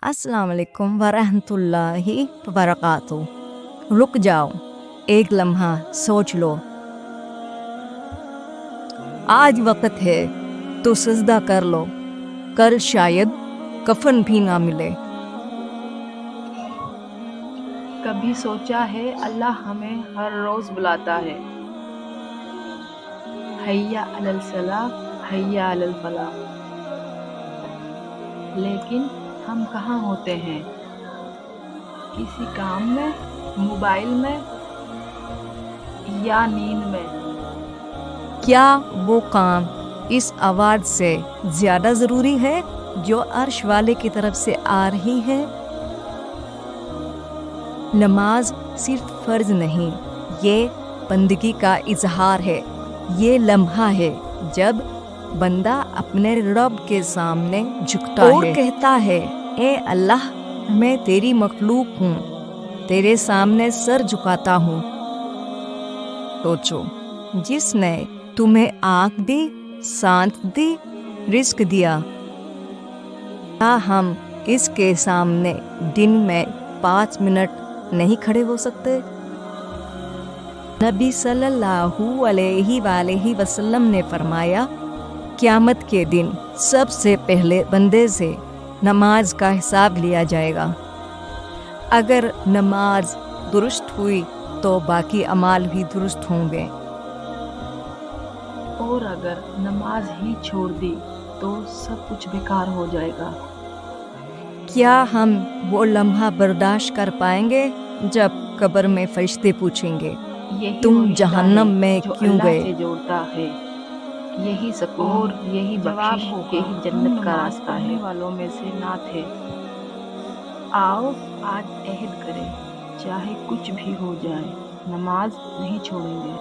अस्सलाम वालेकुम वरहमतुल्लाहि वबरकातुहू। रुक जाओ, एक लम्हा सोच लो। आज वक्त है तो सजदा कर लो, कल शायद कफन भी ना मिले। कभी सोचा है अल्लाह हमें हर रोज बुलाता है, हैया अलल सलाह हैया अलल फलाह, लेकिन हम कहाँ होते हैं? किसी काम में, मोबाइल में या नींद में? क्या वो काम इस आवाज़ से ज़्यादा ज़रूरी है जो अर्श वाले की तरफ से आ रही है? नमाज सिर्फ फ़र्ज नहीं, ये बंदगी का इजहार है। ये लम्हा है जब बंदा अपने रब के सामने झुकता है और कहता है, ए अल्लाह, मैं तेरी मखलूक हूँ, तेरे सामने सर झुकाता हूँ। सोचो, जिसने तुम्हें आँख दी, सांस दी, रिस्क दिया, क्या हम इसके सामने दिन में 5 मिनट नहीं खड़े हो सकते? नबी सल्लल्लाहु अलैहि वसल्लम ने फरमाया, क़यामत के दिन सबसे पहले बंदे से नमाज का हिसाब लिया जाएगा। अगर नमाज दुरुस्त हुई तो बाकी अमाल भी दुरुस्त होंगे, और अगर नमाज ही छोड़ दी तो सब कुछ बेकार हो जाएगा। क्या हम वो लम्हा बर्दाश्त कर पाएंगे जब कब्र में फरिश्ते पूछेंगे, यही तुम वो रिश्ता जहन्नम है में जो क्यों अल्लाह गए? से जोड़ता है। यही सकून और यही जवाब बख्शिश, होगा, यही हम जन्नत का नमाज रास्ता पढ़ने है। वालों में से ना थे। आओ आज अहद करें, चाहे कुछ भी हो जाए, नमाज नहीं छोड़ेंगे।